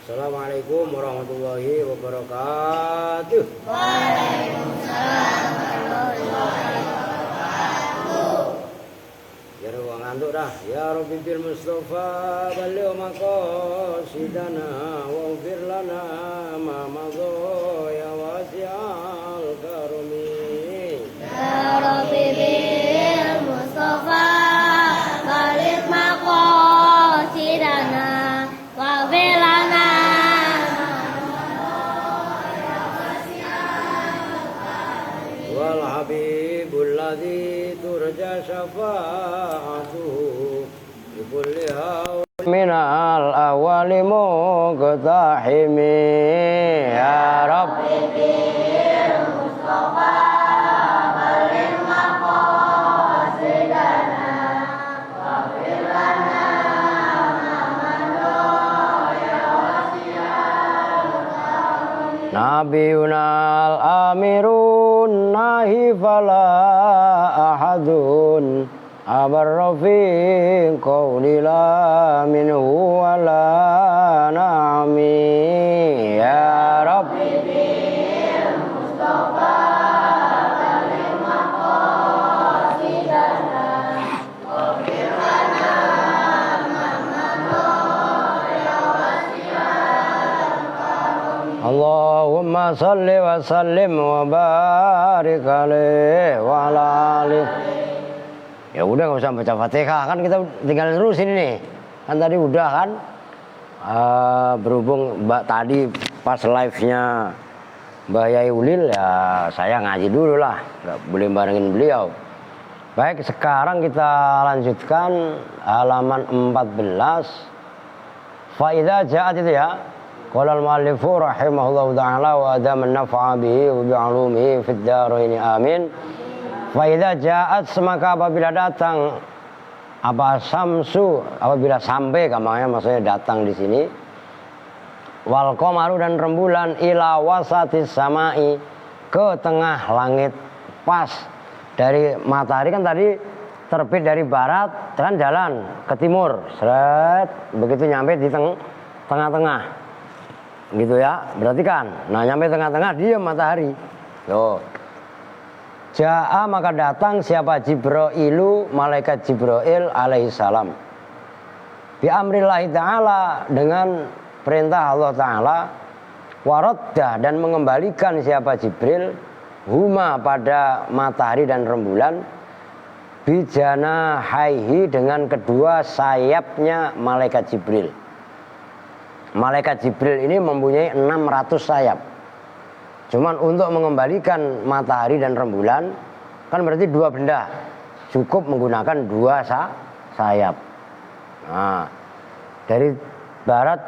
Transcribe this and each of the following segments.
Assalamualaikum warahmatullahi wabarakatuh. Waalaikumsalam warahmatullahi wabarakatuh. Ya ruang ngantuk dah. Ya Rabbi bil Mustafa balligh maqasidana waghfir lana ma madha ya wasi'al karami. Ya Rabbi bil Mustafa balligh maqasidana waghfir lana. Wal habibul ladzi turja syafa'atuhu bi kulli hawl minal awwali muqtahimi ya Rabbi bil Mustafa balligh maqasidana waghfir lana Nabiunal amirun nahi fala ahadun abarrafiq qawlila minhu wala na'ami ya Rabbi bil Mustafa balligh maqasidana waghfir lana Allahumma salli wa sallim wa barik alaihi wa ala alihi. Ya udah nggak usah baca Fatihah, kan kita tinggal terusin ini. Kan tadi udah kan. Berhubung tadi pas live-nya Mbah Yai Ulil ya saya ngaji dulu lah, nggak boleh barengin beliau. Baik, sekarang kita lanjutkan halaman 14. Faidza ja'at itu ya. Qala al-muallifu rahimahullahu ta'ala wa adaman nafa'a bihi wa bi'ulumihi fid dharaini amin. Fa idza ja'at maka apabila datang apa samsu, apabila sampai kamanya maksudnya datang di sini. Wal qamaru dan rembulan ila wasatis samai, ke tengah langit, pas dari matahari kan tadi terbit dari barat kan jalan ke timur, seret begitu nyampe di tengah-tengah. Gitu ya, berarti kan nah nyampe tengah-tengah dia matahari. Loh, Ja'a maka datang siapa? Jibrailu, malaikat Jibril alaihissalam. Bi amrillahi ta'ala, dengan perintah Allah ta'ala. Waraddah, dan mengembalikan siapa Jibril huma pada matahari dan rembulan. Bijana haihi, dengan kedua sayapnya malaikat Jibril. Malaikat Jibril ini mempunyai 600 sayap. Cuman untuk mengembalikan matahari dan rembulan kan berarti dua benda. Cukup menggunakan dua sayap. Nah, dari barat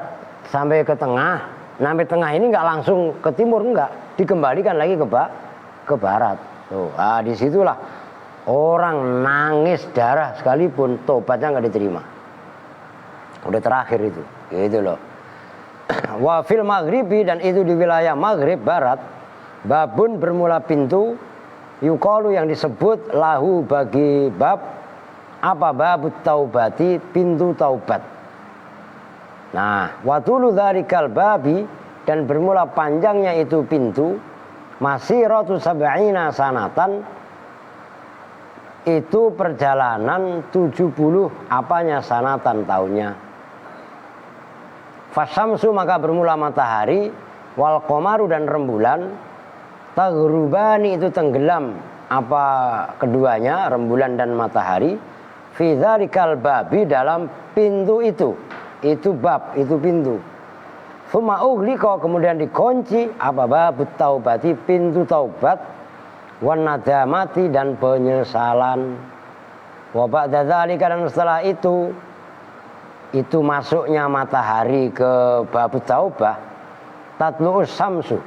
sampai ke tengah. Sampai tengah ini nggak langsung ke timur, enggak, dikembalikan lagi ke barat. Tuh, disitulah orang nangis darah sekalipun tobatnya nggak diterima. Udah terakhir itu, gitu loh. Wa fil maghribi, dan itu di wilayah maghrib barat, babun bermula pintu, yuqalu yang disebut lahu bagi bab apa, babut taubati, pintu taubat. Nah, wa tulu dzarikal babi, dan bermula panjangnya itu pintu, masiratu sab'ina sanatan, itu perjalanan 70 apanya sanatan tahunnya. Fasamsu maka bermula matahari, wal qamaru dan rembulan, taghrubani itu tenggelam apa keduanya, rembulan dan matahari, fi dzarikal babi dalam pintu itu bab, itu pintu. Summa ughliqa, kemudian dikunci apa, babut taubati, pintu taubat, wan nadamati, dan penyesalan. Wa ba'da dzalika, dan setelah itu masuknya matahari ke babut taubah, tatlu'us samsu,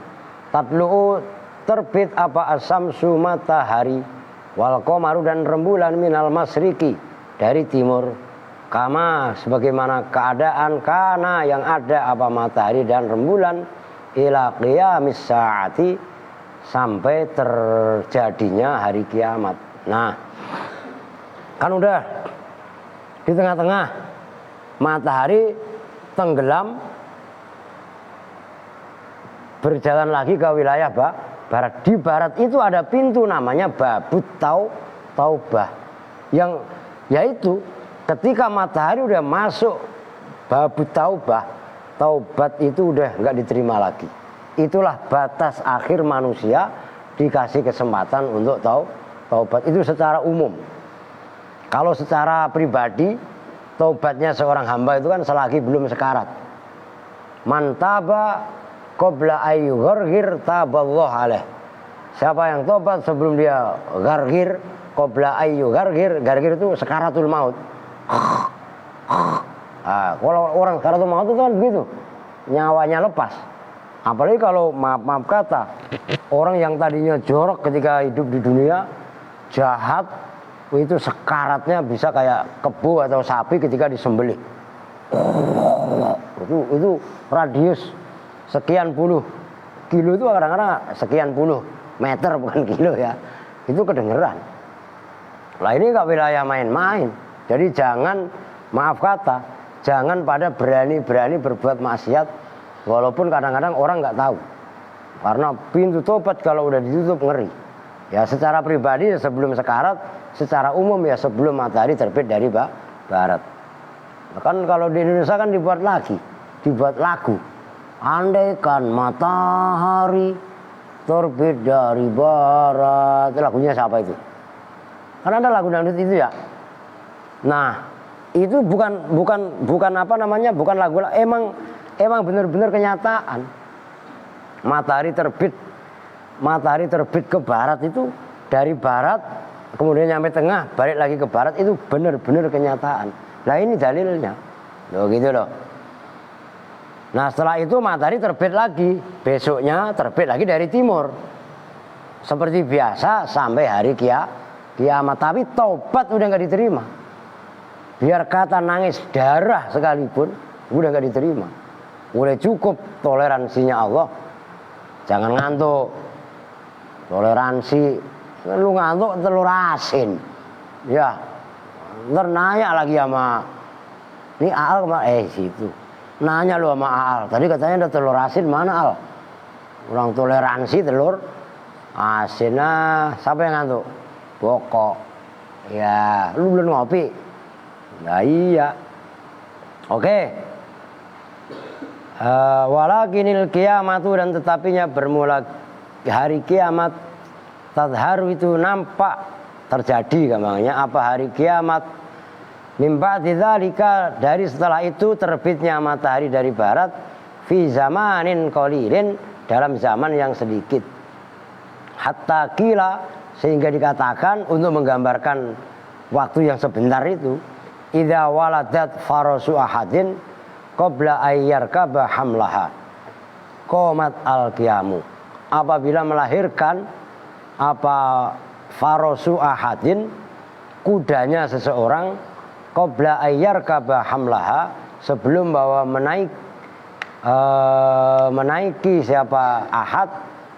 tatlu'u terbit apa as-samsu matahari, wal qamaru dan rembulan minal masriki dari timur, kama sebagaimana keadaan kana yang ada apa matahari dan rembulan, ila qiyamis saati, sampai terjadinya hari kiamat. Nah, kan udah di tengah-tengah matahari tenggelam, berjalan lagi ke wilayah barat. Di barat itu ada pintu namanya Babut Taubah, yang yaitu ketika matahari udah masuk Babut Taubah, taubat itu udah nggak diterima lagi. Itulah batas akhir manusia dikasih kesempatan untuk taubat itu secara umum. Kalau secara pribadi, taubatnya seorang hamba itu kan selagi belum sekarat. Man taba qabla ayu ghargir taballah alaih. Siapa yang taubat sebelum dia gargir, qabla ayu gargir itu sekaratul maut. Nah, kalau orang sekaratul maut itu kan begitu, nyawanya lepas. Apalagi kalau maaf kata, orang yang tadinya jorok ketika hidup di dunia, jahat, itu sekaratnya bisa kayak kebo atau sapi ketika disembelih. Itu radius sekian puluh kilo, itu kadang-kadang sekian puluh meter, bukan kilo ya. Itu kedengeran. Lah ini gak wilayah main-main. Jadi jangan, maaf kata, jangan pada berani-berani berbuat maksiat, walaupun kadang-kadang orang gak tahu. Karena pintu tobat kalau udah ditutup ngeri. Ya secara pribadi sebelum sekarat, secara umum ya sebelum matahari terbit dari barat. Kan kalau di Indonesia kan dibuat lagu. Andaikan matahari terbit dari barat. Lagunya siapa itu? Kan ada lagu dangdut itu ya. Nah, itu bukan apa namanya? Bukan lagu, emang benar-benar kenyataan. Matahari terbit ke barat itu, dari barat kemudian nyampe tengah, balik lagi ke barat, itu benar-benar kenyataan. Nah ini dalilnya, loh gitu loh. Nah setelah itu matahari terbit lagi, besoknya terbit lagi dari timur, seperti biasa sampai hari kiamat. Tapi taubat udah nggak diterima. Biar kata nangis darah sekalipun udah nggak diterima. Udah cukup toleransinya Allah. Jangan ngantuk. Toleransi, lu ngantuk telur asin. Ya, ntar nanya lagi sama ini Aal kemana? Situ. Nanya lu sama Aal. Tadi katanya ada telur asin, mana Al? Orang toleransi telur asin. Nah, siapa yang ngantuk? Bokok. Ya, lu belum ngopi. Nah iya. Oke. Walakinil kiamatu, dan tetapinya bermula hari kiamat. Tadharu itu nampak terjadi gampangnya. Apa hari kiamat? Mimba dzalika, dari setelah itu terbitnya matahari dari barat. Fi zamanin qalilin, dalam zaman yang sedikit. Hatta kila, sehingga dikatakan untuk menggambarkan waktu yang sebentar itu, idza waladat farasu ahadin qabla ayyarkaba hamlaha qomat al-qiyamu. Apabila melahirkan apa farasu ahadin, kudanya seseorang, qabla ayyarkaba hamlaha, sebelum bahwa menaiki siapa ahad,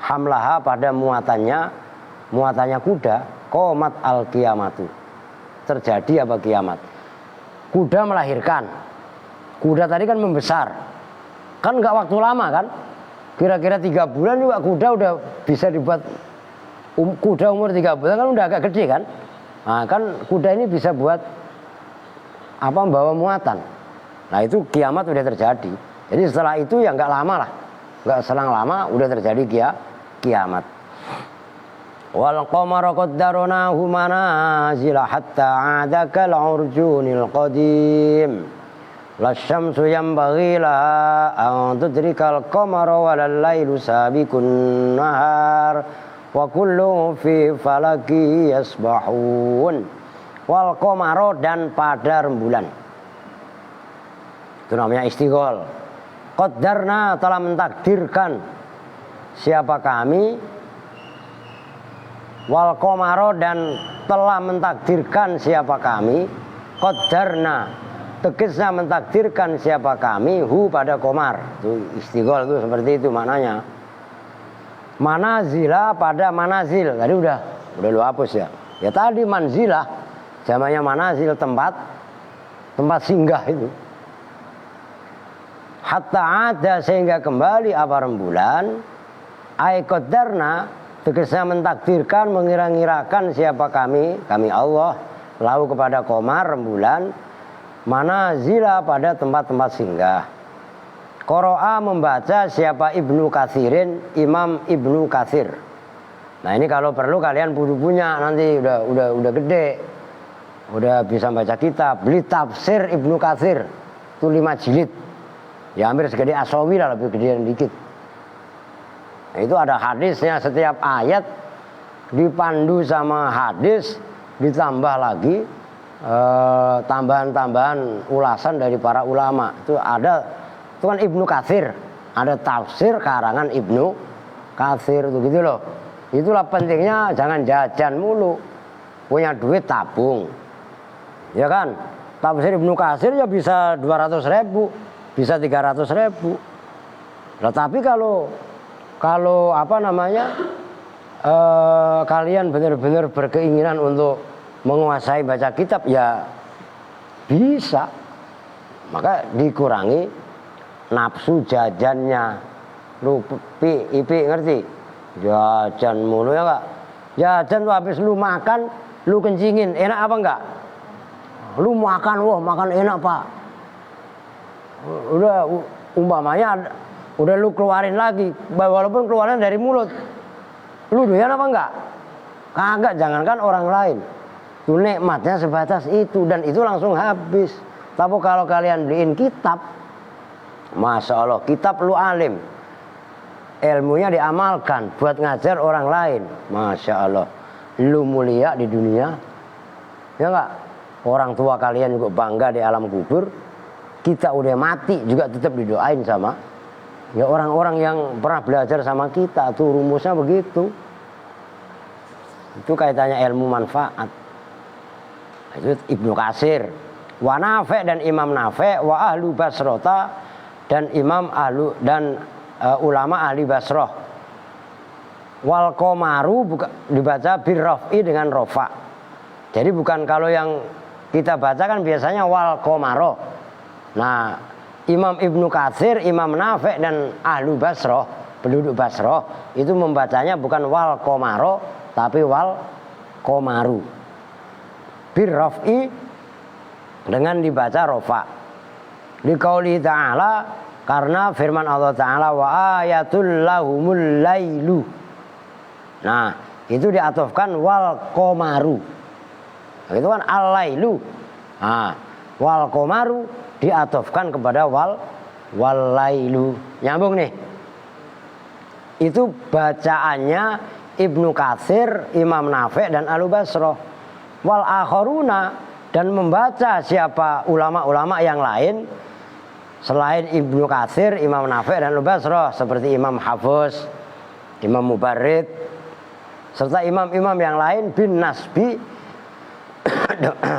hamlaha pada muatannya kuda, qomat al-qiyamatu, terjadi apa kiamat. Kuda melahirkan, kuda tadi kan membesar, kan nggak waktu lama kan, kira-kira 3 bulan juga kuda udah bisa dibuat. Kuda umur 3 bulan kan udah agak gede kan. Nah kan kuda ini bisa buat apa, membawa muatan. Nah itu kiamat udah terjadi. Jadi setelah itu ya nggak lama lah, nggak selang lama udah terjadi kiamat. Wal qamara qaddarnahu manazila hatta 'ada kal 'urjunil qadim. Lasyamsu yanbaghi laha an tudrikal qamara walal lailu sabiqun nahar wa kullu fi falaki yasbahun. Wal qamara, dan pada rembulan. Itu namanya istighol. Qaddarna, telah mentakdirkan siapa kami. Wal qamara, dan telah mentakdirkan siapa kami. Qaddarna, tegasnya mentakdirkan siapa kami, hu pada qamar. Itu istighol itu seperti itu maknanya. Manazila, pada manazil. Tadi udah lu hapus ya. Ya tadi manzilah, jamannya manazil, tempat singgah itu. Hatta ada, sehingga kembali apa rembulan. Ai qadarna tegasnya mentakdirkan, mengira-ngirakan siapa kami Allah, lahu kepada qamar rembulan, manazila pada tempat-tempat singgah. Qara'a membaca siapa Ibnu Katsirin, Imam Ibnu Katsir. Nah ini kalau perlu kalian punya nanti udah gede, udah bisa baca kitab, beli tafsir Ibnu Katsir itu 5 jilid, ya hampir segede Asawi lah, lebih gedean dikit. Nah, itu ada hadisnya, setiap ayat dipandu sama hadis, ditambah lagi tambahan-tambahan ulasan dari para ulama. Itu ada, itu kan Ibnu Katsir, ada tafsir karangan Ibnu Katsir itu gitu loh. Itulah pentingnya jangan jajan mulu, punya duit tabung, ya kan? Tafsir Ibnu Katsir ya bisa 200.000, bisa 300.000. Nah, tapi kalau apa namanya, kalian benar-benar berkeinginan untuk menguasai baca kitab, ya bisa, maka dikurangi nafsu jajannya. Lu Ipi ngerti? Jajan mulu ya enggak? Jajan tuh habis lu makan, lu kencingin, enak apa enggak? Lu makan, wah makan enak pak. Udah umpamanya udah lu keluarin lagi, walaupun keluarin dari mulut. Lu doyan apa enggak? Kagak, jangankan orang lain. Tuh nikmatnya sebatas itu, dan itu langsung habis. Tapi kalau kalian beliin kitab, Masya Allah, kitab lu alim, ilmunya diamalkan buat ngajar orang lain, Masya Allah, lu mulia di dunia, ya enggak? Orang tua kalian juga bangga di alam kubur. Kita udah mati juga tetap didoain sama ya orang-orang yang pernah belajar sama kita. Tuh rumusnya begitu. Itu kaitannya ilmu manfaat. Itu Ibnu Katsir, wa Nafi' dan Imam Nafi', wa ahlu Basrota dan imam ahlu dan ulama ahli Basrah. Wal qamaru dibaca birraf'i dengan rofa. Jadi bukan kalau yang kita baca kan biasanya wal qamaro. Nah, Imam Ibnu Katsir, Imam Nafi' dan ahlu Basrah, penduduk Basrah itu membacanya bukan wal qamaro tapi wal qamaru. Birraf'i dengan dibaca rofa. Liqauli ta'ala, karena firman Allah Ta'ala, wa ayatul lahumul lailu. Nah, itu diatofkan wal qamaru. Nah, itu kan al-lailu. Nah, wal qamaru diatofkan kepada wal lailu. Nyambung nih. Itu bacaannya Ibnu Katsir, Imam Nafi' dan Ahlu Basrah. Wal akharuna, dan membaca siapa ulama-ulama yang lain selain Ibnu Katsir, Imam Nafi' dan Ahlu Basrah, seperti Imam Hafiz, Imam Mubarrid, serta imam-imam yang lain bin nasbi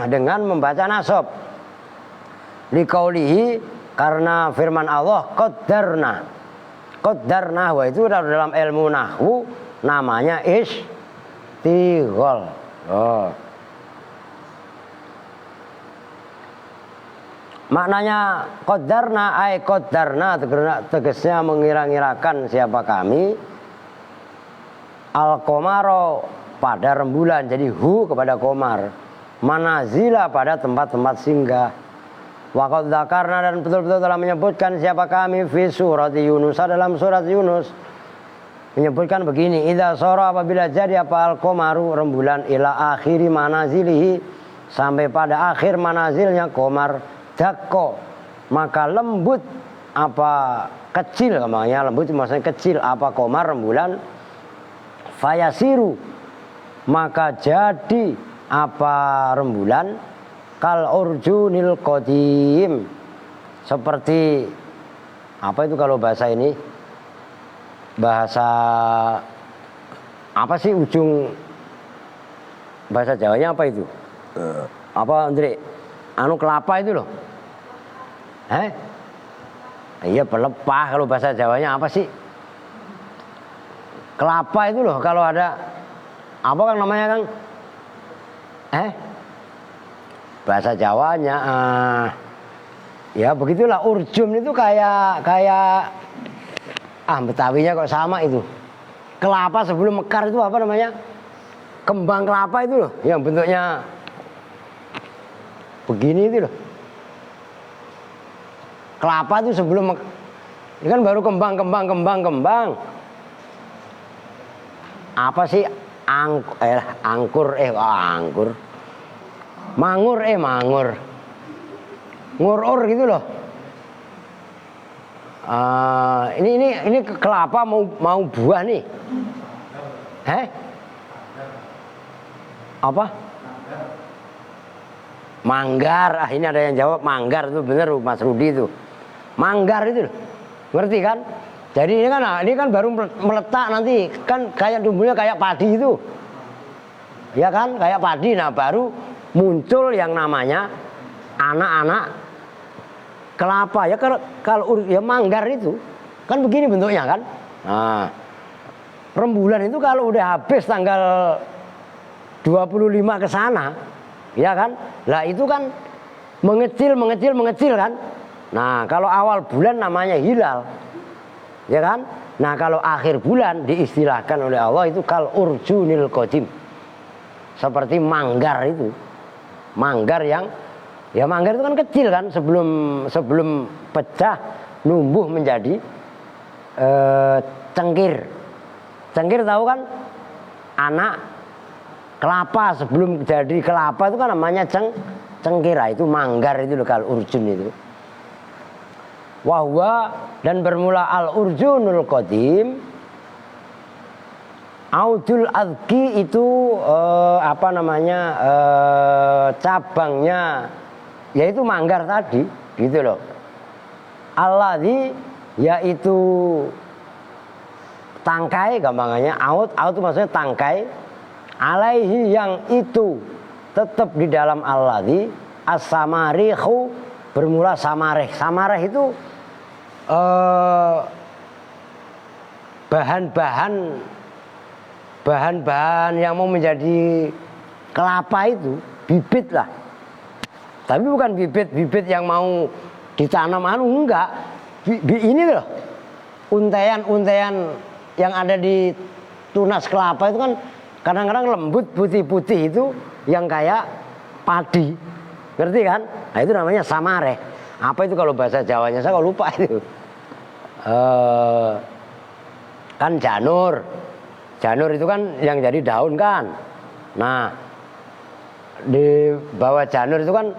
dengan membaca nasab. Liqaulihi, karena firman Allah qaddarna. Qaddarna wa itu dalam ilmu nahwu namanya istighol. Oh. Maknanya qaddarna ay qaddarna tegasnya mengira-ngirakan siapa kami al-qamaro pada rembulan, jadi hu kepada qamar, manazila pada tempat-tempat singgah. Wa qad dzakarna, dan betul-betul telah menyebutkan siapa kami fi surat Yunus, dalam surat Yunus menyebutkan begini, idza sara, apabila jadi apa al-qamaru rembulan, ila akhiri manazilihi, sampai pada akhir manazilnya qamar, dakko maka lembut apa kecil, namanya lembut maksudnya kecil apa qamar rembulan, fayasiru maka jadi apa rembulan, kal urjunil qadim, seperti apa itu kalau bahasa ini, bahasa apa sih ujung bahasa Jawanya apa itu? Apa Andre? Anu kelapa itu loh. Iya pelepah, kalau bahasa Jawanya apa sih? Kelapa itu loh, kalau ada apa kan namanya Kang? Bahasa Jawanya ya begitulah, urjun itu kayak Betawinya kok sama itu. kelapa sebelum mekar itu apa namanya? Kembang kelapa itu loh, yang bentuknya begini itu loh. Kelapa itu sebelum ini kan baru kembang. Apa sih angkur. Mangur. Ngurur gitu loh. Ini kelapa mau buah nih. Apa? Manggar. Ini ada yang jawab manggar itu bener Mas Rudi itu. Manggar itu loh. Ngerti kan? Jadi ini kan baru meletak nanti kan kayak tumbuhnya kayak padi itu. Ya kan? Kayak padi. Nah, baru muncul yang namanya anak-anak kelapa. Ya kalau ya manggar itu kan begini bentuknya kan. Nah, rembulan itu kalau udah habis tanggal 25 ke sana, ya kan? Lah itu kan mengecil kan? Nah, kalau awal bulan namanya hilal. Ya kan? Nah, kalau akhir bulan diistilahkan oleh Allah itu kal urjunil qadim. Seperti manggar itu. Manggar manggar itu kan kecil kan sebelum pecah numbuh menjadi cengkir. Cengkir tahu kan? Anak kelapa sebelum jadi kelapa itu kan namanya cengkira, itu manggar itu loh kal urjun itu. Wahwa dan bermula al-urjunul qadim. Audul adki itu cabangnya yaitu manggar tadi gitu loh. Alladzi yaitu tangkai gampangannya. Aud itu maksudnya tangkai. Alaihi yang itu tetap di dalam alladzi as-samarihu bermula samareh. Samareh itu bahan-bahan yang mau menjadi kelapa itu bibit lah. Tapi bukan bibit yang mau ditanam enggak. Ini loh. Untean yang ada di tunas kelapa itu kan kadang-kadang lembut putih-putih itu yang kayak padi. Ngerti kan? Nah, itu namanya samareh. Apa itu kalau bahasa Jawanya saya kok lupa itu. Kan janur. Janur itu kan yang jadi daun kan. Nah, di bawah janur itu kan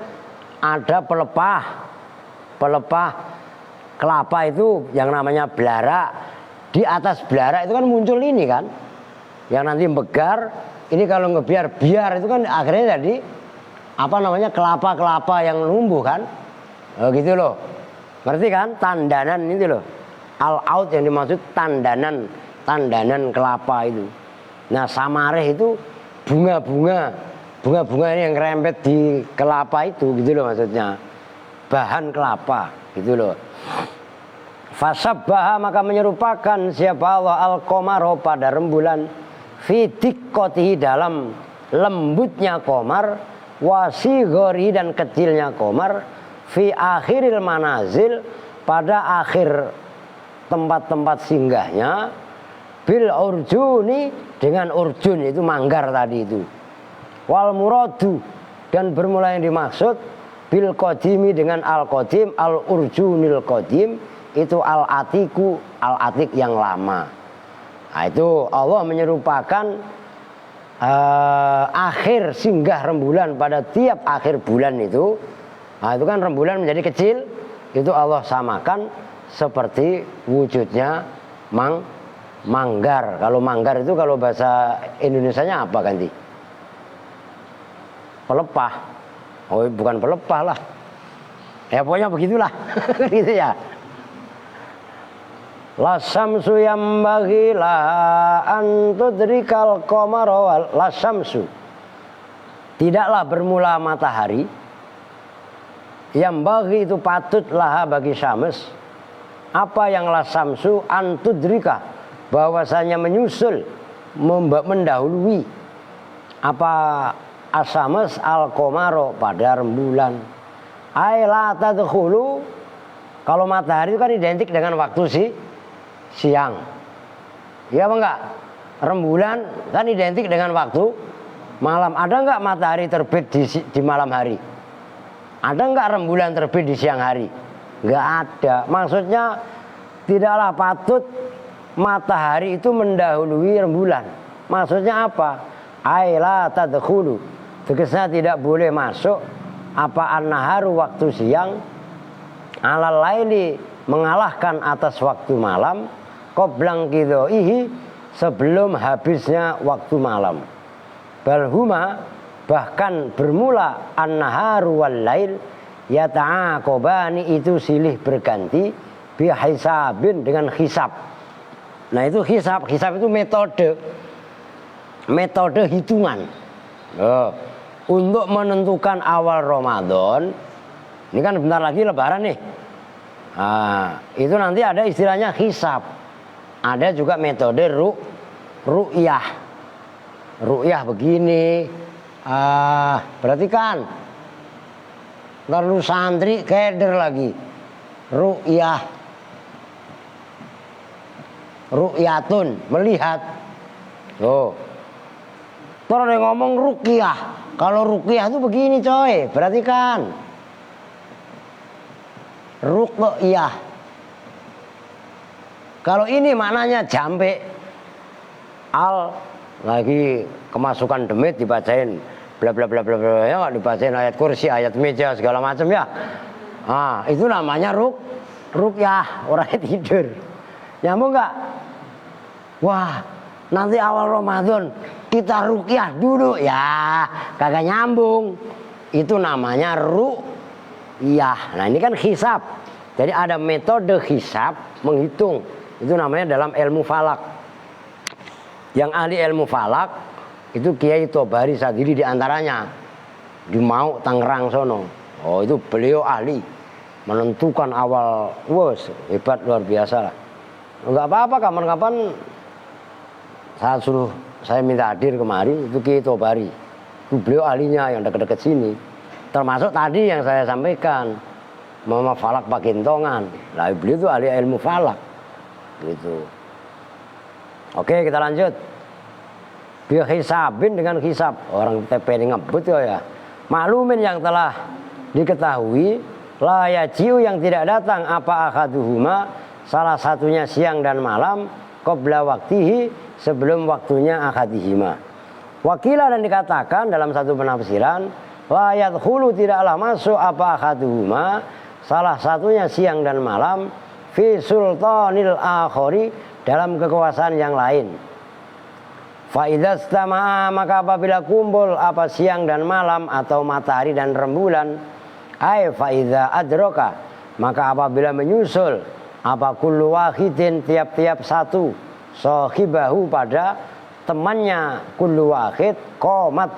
ada pelepah kelapa itu yang namanya belara. Di atas belara itu kan muncul ini kan, yang nanti megar. Ini kalau biar itu kan akhirnya jadi kelapa yang numbuh kan. Gitu loh. Ngerti kan? Tandanan itu loh. Al-aut yang dimaksud tandanan kelapa itu. Nah, samareh itu bunga ini yang rempet di kelapa itu gitu loh maksudnya. Bahan kelapa gitu loh. Fasabbaha maka menyerupakan siapa Allah al-qamaro pada rembulan fi diqqatihi dalam lembutnya qamar wasigori dan kecilnya qamar fi akhiril manazil pada akhir tempat-tempat singgahnya bil urjuni dengan urjun itu manggar tadi itu. Wal muradu dan bermula yang dimaksud bil qadimi dengan al qadim al urjunil qadim itu al atiku al atik yang lama. Nah, itu Allah menyerupakan akhir singgah rembulan pada tiap akhir bulan itu. Nah, itu kan rembulan menjadi kecil, itu Allah samakan seperti wujudnya manggar. Kalau manggar itu kalau bahasa Indonesianya apa ganti? Pelepah. Oh, bukan pelepah lah. Ya pokoknya begitulah. Gitu ya. La syamsu yambaghi la an tudrikal qamara la syamsu. Tidaklah bermula matahari. Yambaghi itu patutlah bagi syams. Apa yang la syamsu an tudrika, bahwasanya menyusul mendahului apa asamas al qamaro pada rembulan. Ai la tadkhulu, kalau matahari itu kan identik dengan waktu siang. Iya apa enggak? rembulan kan identik dengan waktu malam. Ada nggak matahari terbit di malam hari? Ada nggak rembulan terbit di siang hari? Nggak ada. Maksudnya tidaklah patut matahari itu mendahului rembulan. Maksudnya apa? Aila tadkhulu. Tegasnya tidak boleh masuk apa an-naharu waktu siang alal laili mengalahkan atas waktu malam qoblang qidaihi sebelum habisnya waktu malam. Balhuma bahkan bermula an-naharu wal lail yata'aqobani itu silih berganti bihisabin dengan hisab. Nah itu hisab itu metode hitungan. Untuk menentukan awal Ramadan, ini kan bentar lagi Lebaran nih. Nah, itu nanti ada istilahnya hisab. Ada juga metode ru'yah. Ru'yah begini. Berarti kan lalu santri keder lagi. Ru'yatun, melihat. Terus ada yang ngomong ruqyah. Kalau ruqyah itu begini coy, perhatikan. Ruqyah. Kalau ini maknanya jampe. Lagi kemasukan demit dibacain bla bla bla bla bla ya, dibacain ayat kursi, ayat meja segala macam ya. Itu namanya ruqyah, orangnya tidur. Nyambung enggak? Wah, nanti awal Ramadan kita ruqyah dulu ya, kagak nyambung. Itu namanya ruqyah. Nah ini kan hisab. Jadi ada metode hisab menghitung. Itu namanya dalam ilmu falak. Yang ahli ilmu falak itu Kiai Tobari Sadili diantaranya di Mau Tangerang sono. Oh itu beliau ahli menentukan awal. Wos hebat luar biasa lah. Enggak apa-apa kapan-kapan saya minta hadir kemari, itu Kiai Tobari. Itu beliau ahlinya yang dekat-dekat sini. Termasuk tadi yang saya sampaikan, Mama Falak Pakintongan. Lah beliau itu ahli ilmu falak. Gitu. Oke, kita lanjut. Bihisabin dengan hisab. Orang TP ini ngebut ya. Maklumin yang telah diketahui, la yaji'u yang tidak datang apa akaduhuma, salah satunya siang dan malam, qabla waktihi sebelum waktunya akadihima. Wakilah dan dikatakan dalam satu penafsiran, la yadkhulu tidaklah masuk apa akaduhuma, salah satunya siang dan malam, fi sultanil akhari dalam kekuasaan yang lain. Fa idza istama'a maka apabila kumpul apa siang dan malam atau matahari dan rembulan, ai fa idza adraka maka apabila menyusul apa kullu wahidin tiap-tiap satu sahibahu pada temannya kullu wahid qomat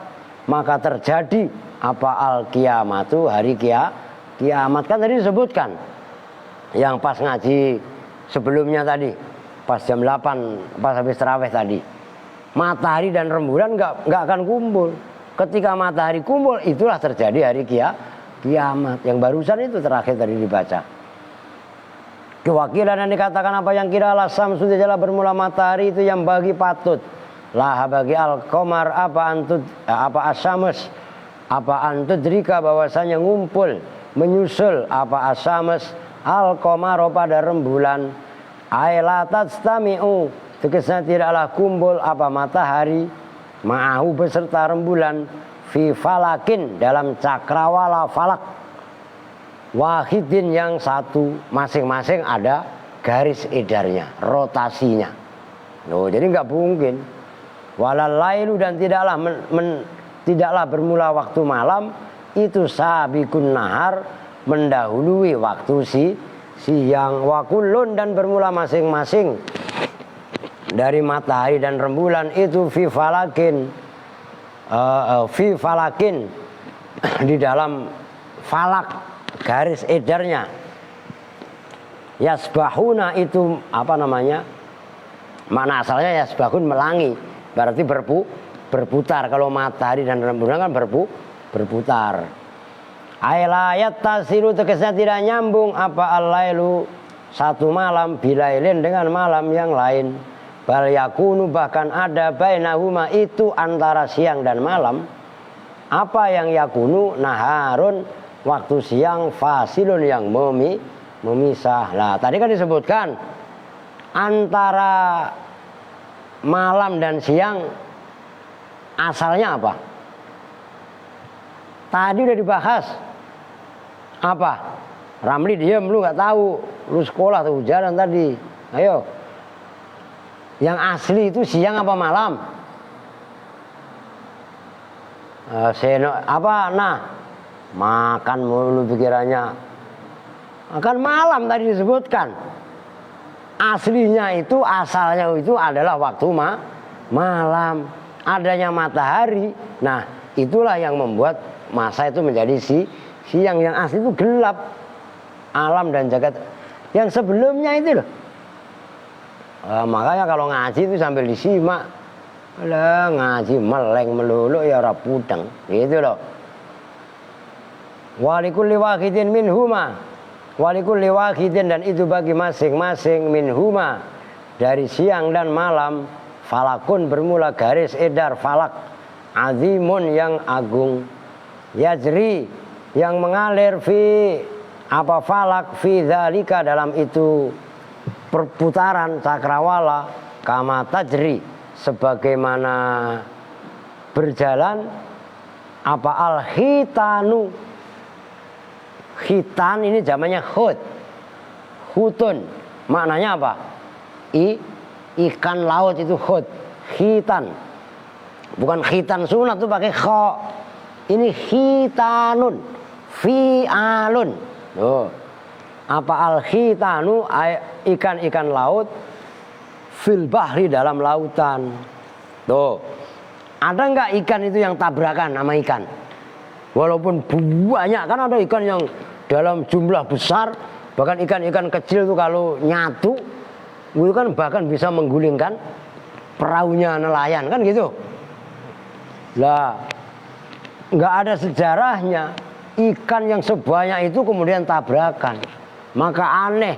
maka terjadi apa al kiamatu hari kiamat. Kan tadi disebutkan yang pas ngaji sebelumnya tadi pas jam 8 pas habis tarawih tadi, matahari dan rembulan nggak akan kumpul. Ketika matahari kumpul itulah terjadi hari kiamat. Yang barusan itu terakhir tadi dibaca. Kewakilan yang dikatakan apa yang kira lasam sudah jelas bermula matahari itu yang bagi patut lah bagi al-qamar apa asamus apa antudrika bahwasanya ngumpul menyusul apa asamus al-qamar pada rembulan ailat tastami'u tegasnya tidaklah kumpul apa matahari ma'ahu beserta rembulan fi falakin dalam cakrawala falak wahidin yang satu, masing-masing ada garis edarnya, rotasinya. Jadi nggak mungkin. Walal lailu dan tidaklah bermula waktu malam itu sabiqun nahar mendahului waktu siang. Wa kullun dan bermula masing-masing dari matahari dan rembulan itu fi falakin di dalam falak garis edarnya. Yasbahuna itu apa namanya? Makna asalnya yasbahun melangi, berarti berputar. Kalau matahari dan rembulan kan berputar. Ailayat tasiru tegasnya tidak nyambung apa al-lailu satu malam bilailin dengan malam yang lain. bal yakunu bahkan ada bainahuma itu antara siang dan malam. Apa yang yakunu? Naharun, waktu siang, fasilun yang memisah. Lah tadi kan disebutkan antara malam dan siang asalnya apa? Tadi udah dibahas. Apa? Ramli diam, lu nggak tahu, lu sekolah tuh hujanan tadi. Ayo, yang asli itu siang apa malam? Apa? Nah, makan mulu pikirannya. Akan malam tadi disebutkan. Aslinya itu, asalnya itu adalah waktu malam. Adanya matahari. Nah, itulah yang membuat masa itu menjadi siang. Yang asli itu gelap. Alam dan jagat. Yang sebelumnya itu loh. Makanya kalau ngaji itu sambil disimak. Alah, ngaji meleng melulu ya ora pudeng. Gitu loh. Walikulli wahidin minhuma. Walikulli wahidin, dan itu bagi masing-masing minhuma, dari siang dan malam, falakun bermula garis edar falak, azimun yang agung, yajri yang mengalir, fi apa falak, fi dzalika dalam itu perputaran cakrawala, kama tajri sebagaimana berjalan apa al-hitanu. Khitan ini zamannya hut, hutun, maknanya apa? Ikan laut itu hut, khitan, bukan khitan sunat itu pakai kho, ini khitanun, fi'alun. Oh. Apa al khitanu? Ikan-ikan laut, fil bahri dalam lautan. Tuh, ada nggak ikan itu yang tabrakan sama ikan? Walaupun banyak, kan ada ikan yang dalam jumlah besar, bahkan ikan-ikan kecil itu kalau nyatu itu kan bahkan bisa menggulingkan perahunya nelayan, kan gitu. Lah, nggak ada sejarahnya ikan yang sebanyak itu kemudian tabrakan. Maka aneh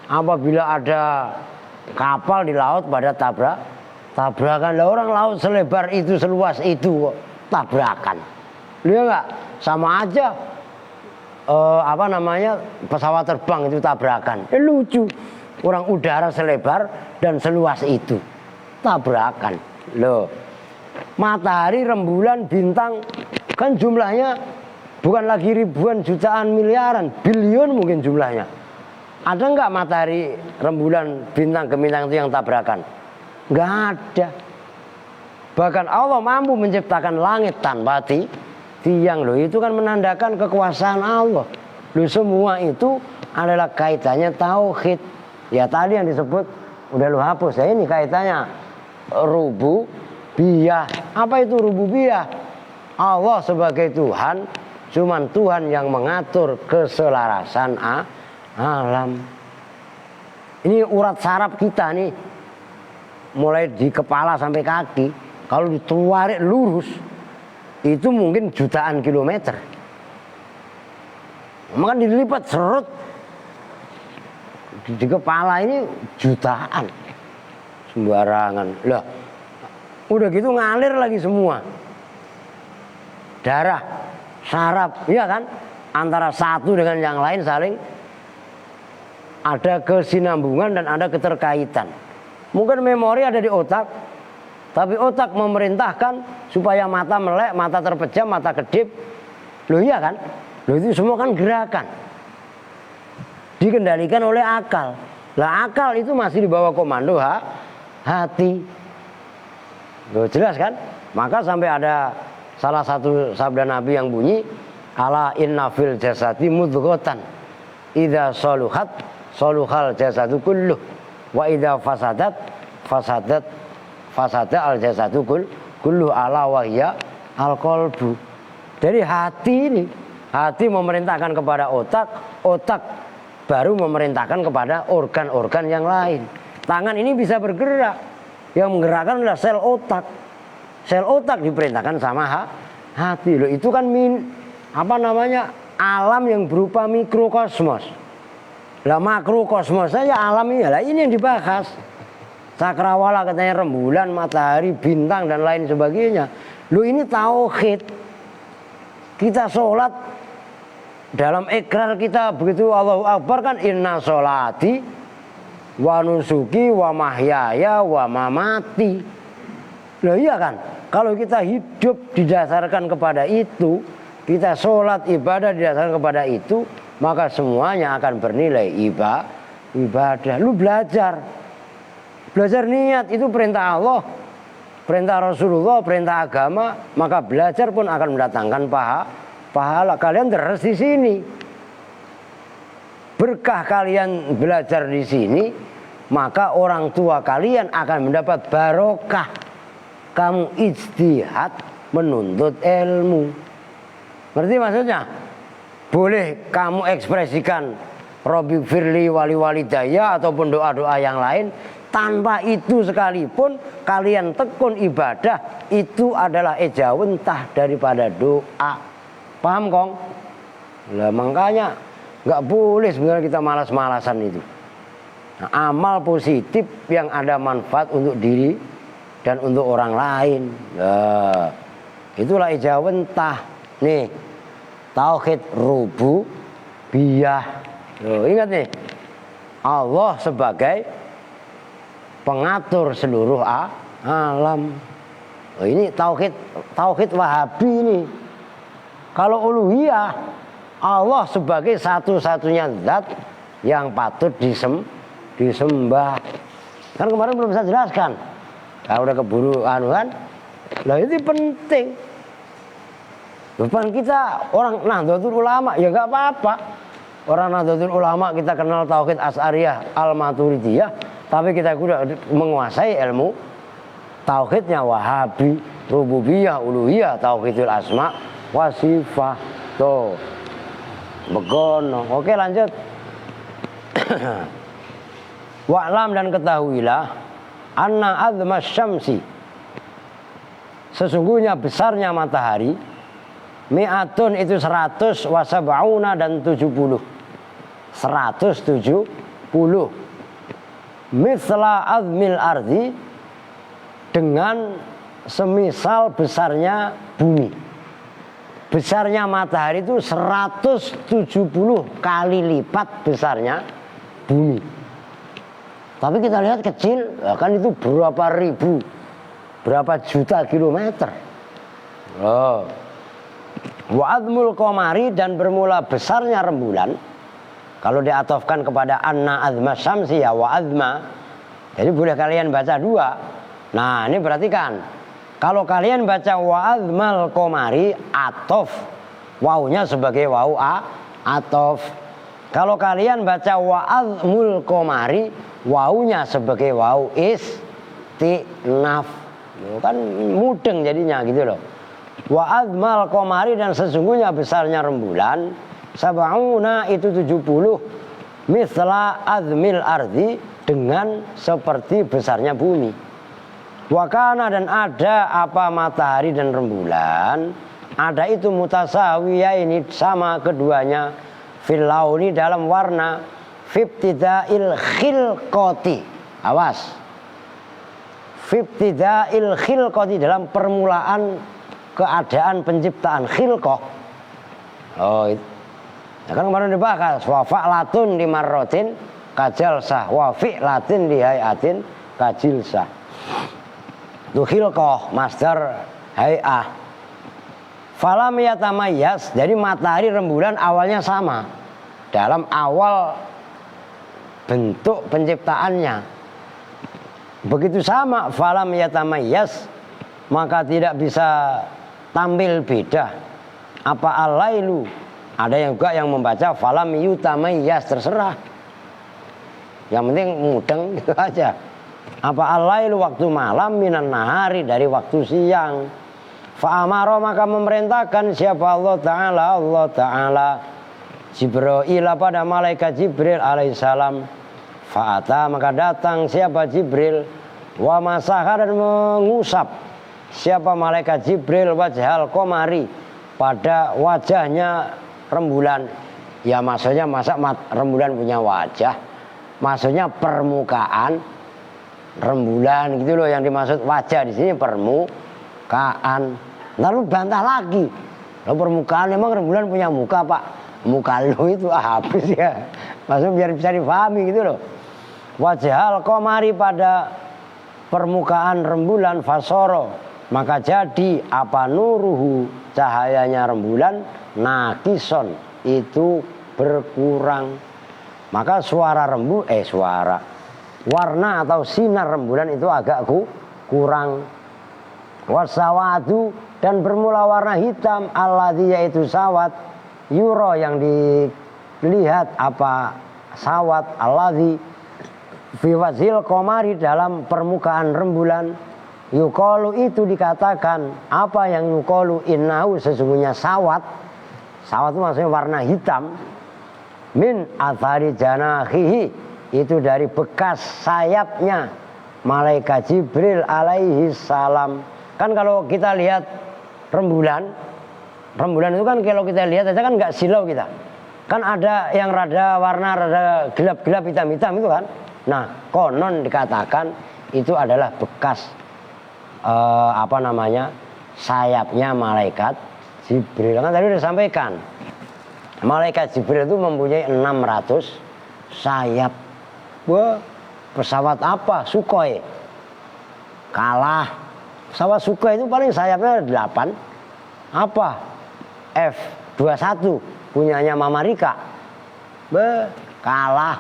apabila ada kapal di laut pada tabrakan. Lah, orang laut selebar itu, seluas itu kok tabrakan. Lihat nggak? Sama aja pesawat terbang itu tabrakan. Lucu. Orang udara selebar dan seluas itu tabrakan. Loh, matahari, rembulan, bintang kan jumlahnya bukan lagi ribuan, jutaan, miliaran, bilion mungkin jumlahnya. Ada nggak matahari, rembulan, bintang, gemintang itu yang tabrakan? Nggak ada. Bahkan Allah mampu menciptakan langit tanpa tiang. Loh, itu kan menandakan kekuasaan Allah. Loh, semua itu adalah kaitannya tauhid. Ya tadi yang disebut udah lu hapus ya, ini kaitannya rububiyah. Apa itu rububiyah? Allah sebagai Tuhan, cuman Tuhan yang mengatur keselarasan alam. Ini urat saraf kita nih, mulai di kepala sampai kaki, kalau ditarik lurus itu mungkin jutaan kilometer. Maka dilipat serut di kepala ini jutaan, sembarangan. Lah, udah gitu ngalir lagi semua. Darah, saraf, iya kan? Antara satu dengan yang lain saling ada kesinambungan dan ada keterkaitan. Mungkin memori ada di otak, tapi otak memerintahkan supaya mata melek, mata terpejam, mata kedip. Loh iya kan? Loh, itu semua kan gerakan. Dikendalikan oleh akal. Lah, akal itu masih di bawah komando hati. Loh, jelas kan? Maka sampai ada salah satu sabda Nabi yang bunyi, ala inna fil jasadi mudghatan idza saluhat saluhal jasadu kulluh wa idza fasada al jasadu kulluh ala wahya al qalbu. Jadi hati memerintahkan kepada otak, otak baru memerintahkan kepada organ-organ yang lain. Tangan ini bisa bergerak, yang menggerakkan adalah sel otak. Sel otak diperintahkan sama hati. Loh, itu kan alam yang berupa mikrokosmos. Lah, makrokosmos saja alam ini, lah ini yang dibahas. cakrawala katanya rembulan, matahari, bintang dan lain sebagainya. Lu ini tauhid. Kita sholat dalam ikrar kita begitu Allahu Akbar kan inna sholati wa nusuki wa mahyaya wa mamati. Loh iya kan? Kalau kita hidup didasarkan kepada itu, kita sholat ibadah didasarkan kepada itu, maka semuanya akan bernilai ibadah. Lu belajar niat itu perintah Allah, perintah Rasulullah, perintah agama, maka belajar pun akan mendatangkan pahala. Kalian terus di sini. Berkah kalian belajar di sini, maka orang tua kalian akan mendapat barokah. Kamu ijtihad menuntut ilmu. Ngerti maksudnya? Boleh kamu ekspresikan Robbi firli wali walidaya ataupun doa-doa yang lain. Tanpa itu sekalipun kalian tekun ibadah, itu adalah ejawentah daripada doa. Paham kong? Lah makanya nggak boleh sebenarnya kita malas-malasan itu. Nah, amal positif yang ada manfaat untuk diri dan untuk orang lain. Nah, itulah ijawentah. Nih, tauhid rububiyah. Ingat nih, Allah sebagai pengatur seluruh alam. Ini tauhid Wahabi ini. Kalau uluhiyah, Allah sebagai satu-satunya zat yang patut disembah. Kan kemarin belum saya jelaskan. Kalau udah keburu kan. Lah itu penting. Depan kita orang Nahdlatul Ulama ya enggak apa-apa. Orang Nahdlatul Ulama kita kenal tauhid Asy'ariyah, Al-Maturidiyah, tapi kita sudah menguasai ilmu tauhidnya Wahabi, rububiyah, uluhiyah, tauhidul asma wa sifat. Tuh. Begono. Oke, lanjut. Wa'lam dan ketahuilah anna azma syamsi, sesungguhnya besarnya matahari, mi'atun itu 100 wa sab'una dan 70. 170. Mithla azmil ardi, dengan semisal besarnya bumi. Besarnya matahari itu 170 kali lipat besarnya bumi. Tapi kita lihat kecil, kan itu berapa ribu, berapa juta kilometer. Oh. Wa azmul qamari, dan bermula besarnya rembulan. Kalau diatofkan kepada anna azma syamsi ya wa azma, jadi boleh kalian baca dua. Nah ini perhatikan, kalau kalian baca wa azmal qamari, atof, wawunya sebagai wawu atof. Kalau kalian baca wa azmul qamari, wawunya sebagai wawu istinaf. Kan mudeng jadinya gitu loh. Wa azmal qamari, dan sesungguhnya besarnya rembulan, sab'una itu 70, mithla azmil ardi, dengan seperti besarnya bumi. Wa kana, dan ada apa matahari dan rembulan, ada itu mutasawiyaini, sama keduanya, fil launi, dalam warna, fibtidail khilqati, awas, fibtidail khilqati, dalam permulaan keadaan penciptaan, khilqah. Oh itu ya kan kemarin dibahas, wa fa'latun limarrotin kajalsah, wa fi'latin lihayatin kajilsah. Itu khilqah, masdar hay'ah. Falam yatamayyaz, jadi matahari rembulan awalnya sama dalam awal bentuk penciptaannya. Begitu sama, falam yatamayyaz, maka tidak bisa tampil beda. Apa alailu, ada yang juga yang membaca falam yutamayyaz, terserah. Yang penting mudeng gitu aja. Apa alailu, waktu malam, minan nahari, dari waktu siang. Fa'amara, maka memerintahkan siapa Allah Ta'ala Jibril pada malaikat Jibril alaihissalam. Fa'ata, maka datang siapa Jibril, wa masaha, dan mengusap siapa malaikat Jibril wajhal qamari, pada wajahnya rembulan. Ya maksudnya masa rembulan punya wajah, maksudnya permukaan rembulan gitu loh, yang dimaksud wajah di sini permukaan. Lalu bantah lagi, lalu permukaan emang rembulan punya muka pak? Muka lu itu habis ya, maksudnya biar bisa difahami gitu loh. Wajhal qamari, pada permukaan rembulan, fasoro, maka jadi apa nuruhu, cahayanya rembulan, nakison, itu berkurang. Maka warna atau sinar rembulan itu agak kurang. Wasawadu, dan bermula warna hitam, alladzi, yaitu sawat, yuro, yang dilihat apa sawat, alladzi fi wajhil qamari, dalam permukaan rembulan. Yuqalu, itu dikatakan, apa yang yuqalu, innahu, sesungguhnya sawat itu maksudnya warna hitam, min athari janahihi, itu dari bekas sayapnya malaikat Jibril alaihi salam. Kan kalau kita lihat rembulan itu kan kalau kita lihat aja kan nggak silau kita. Kan ada yang rada warna rada gelap-gelap hitam-hitam itu kan. Nah, konon dikatakan itu adalah bekas sayapnya malaikat Jibril. Kan tadi udah sampaikan. Malaikat Jibril itu mempunyai 600 sayap. Wah, pesawat apa? Sukhoi. Kalah. Pesawat Sukhoi itu paling sayapnya 8. Apa? F-21 punyanya Mama Rika. Kalah.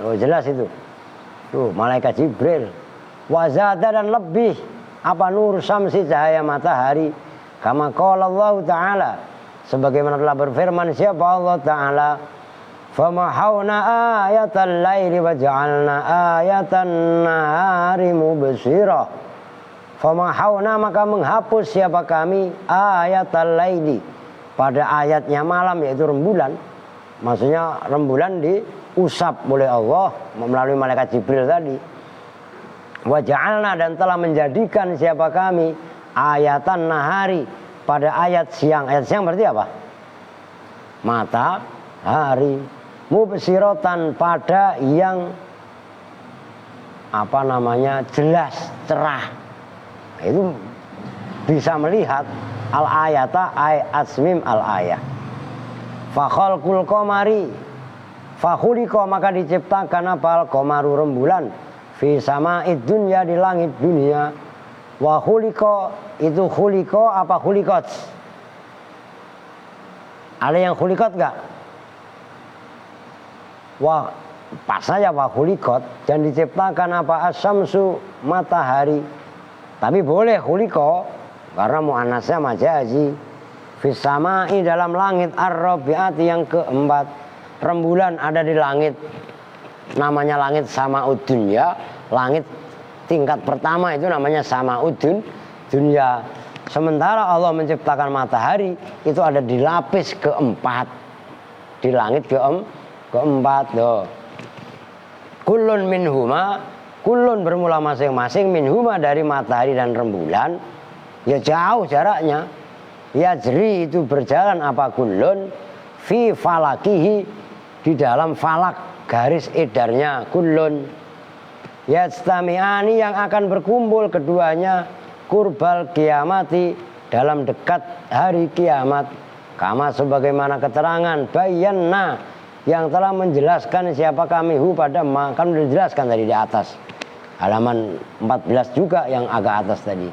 Oh, jelas itu. Tuh, malaikat Jibril. Wazada, dan lebih apa nur samsi, cahaya matahari. Kama qala Allah Ta'ala, sebagaimana telah berfirman siapa Allah Ta'ala, famahawna ayatal laili wa ja'alna ayatan nahari mubsirah. Famahawna, maka menghapus siapa kami, ayatal laili, pada ayatnya malam, yaitu rembulan. Maksudnya rembulan diusap oleh Allah melalui malaikat Jibril tadi. Wa ja'alna, dan telah menjadikan siapa kami, ayatan nahari, pada ayat siang. Ayat siang berarti apa? Matahari. Mubsiratan, pada yang jelas, cerah. Itu bisa melihat al-ayata ay asmim al-ayah. Fa khalqul qamari, fa khuliqa, maka diciptakan apa al-qamaru, rembulan, fi sama'id dunya, di langit dunia. Wa khuliqa, itu khuliqa apa khuliqat? Ada yang khuliqat enggak? Wah, pas saja wa khuliqat, dan diciptakan apa asyamsu, matahari. Tapi boleh khuliqa karena muannasnya majazi. Fis sama'i, dalam langit, ar-rabi'ati, yang keempat. Rembulan ada di langit, namanya langit sama'ud dunya, langit tingkat pertama itu namanya sama'ud dunya. Sementara Allah menciptakan matahari itu ada di lapis keempat, di langit keempat. Kullun minhuma, kullun bermula masing-masing, minhuma, dari matahari dan rembulan, ya jauh jaraknya. Yajri, itu berjalan apa kullun, fi falakihi, di dalam falak, garis edarnya kullun. Yajtami'ani, yang akan berkumpul keduanya, kurbal kiamati, dalam dekat hari kiamat. Kama, sebagaimana keterangan, bayanna, yang telah menjelaskan siapa kami pada kan sudah dijelaskan tadi di atas. Halaman 14 juga yang agak atas tadi.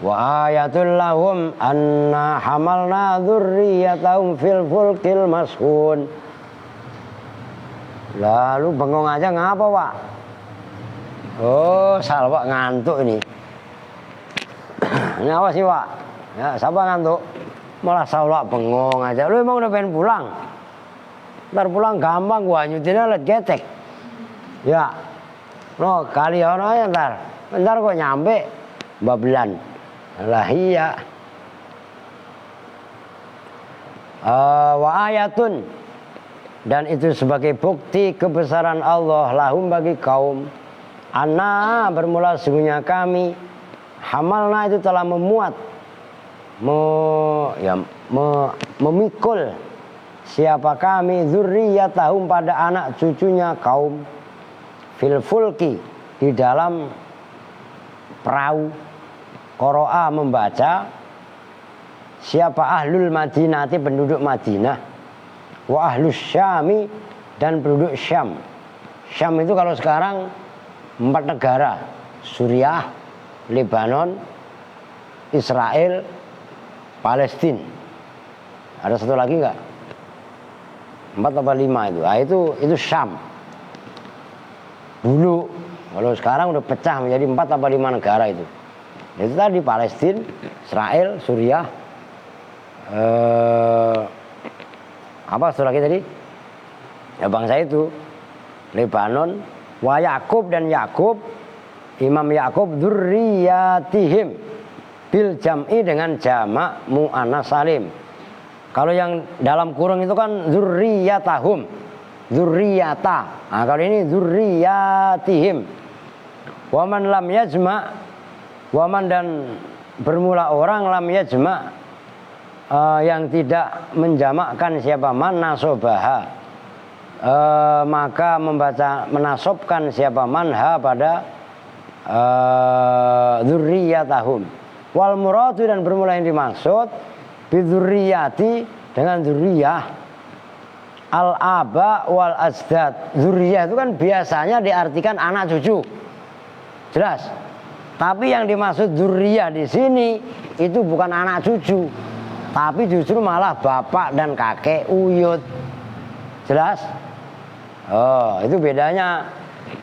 Wa ayatul lahum anna hamalna dzurriyyatahum fil fulkil mashhun. Lalu bengong aja ngapa, Pak? Oh, salah Pak, ngantuk ini. Ini apa sih, Pak? Ya, siapa ngantuk? Malah salah bengong aja. Lu emang udah pengen pulang? Ntar pulang gampang, gua nyutinnya liat getek. Ya. No, kali aja ntar kok nyampe Babelan. Lah iya. Wa ayatun, dan itu sebagai bukti kebesaran Allah lahum, bagi kaum. Anna, bermula sesungguhnya kami, hamalna, itu telah memuat, memikul siapa kami, dzurriyyatahum, pada anak cucunya kaum, fil fulki, di dalam perahu. Qara'a membaca, siapa ahlul Madinati penduduk Madinah, wa ahlus Syami dan penduduk Syam. Syam itu kalau sekarang 4 negara, Suriah, Lebanon, Israel, Palestina. Ada satu lagi nggak? 4 atau 5 itu. Nah, itu Syam. Dulu, kalau sekarang udah pecah menjadi 4 atau 5 negara itu. Itu tadi Palestina, Israel, Suriah, apa satu lagi tadi? Ya bangsa itu, Lebanon, wa Yakub dan Yakub, Imam Yakub dzurriyyatihim bil jam'i dengan jamak muannas salim. Kalau yang dalam kurung itu kan dzurriyyatahum, dzurriyyata. Nah, kalau ini dzurriyyatihim. Wa man lam yajma', wa man dan bermula orang lam yajma' yang tidak menjamakkan siapa man nasobaha, maka membaca menasobkan siapa man ha pada dzurriyyatahum. Wal muradu dan bermula yang dimaksud bidzurriyati dengan dzurriyah al aba wal asdad. Dzurriyah itu kan biasanya diartikan anak cucu, jelas. Tapi yang dimaksud dzurriyah di sini itu bukan anak cucu, tapi justru malah bapak dan kakek uyut, jelas. Oh, itu bedanya.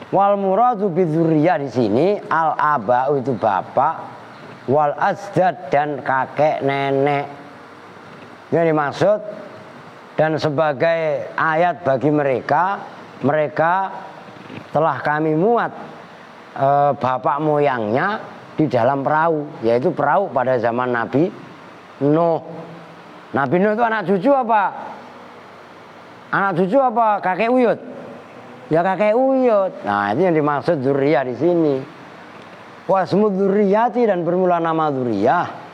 Wal muradu bidzurriyah di sini al aba itu bapak, wal asdad dan kakek nenek. Yang dimaksud dan sebagai ayat bagi mereka telah kami muat bapak moyangnya di dalam perahu, yaitu perahu pada zaman Nabi Nuh. Nabi Nuh itu anak cucu apa? Anak cucu apa kakek uyut? Ya kakek uyut. Nah, itu yang dimaksud dzurriyah di sini. Wasmu dzurriyyati dan bermula nama dzurriyah.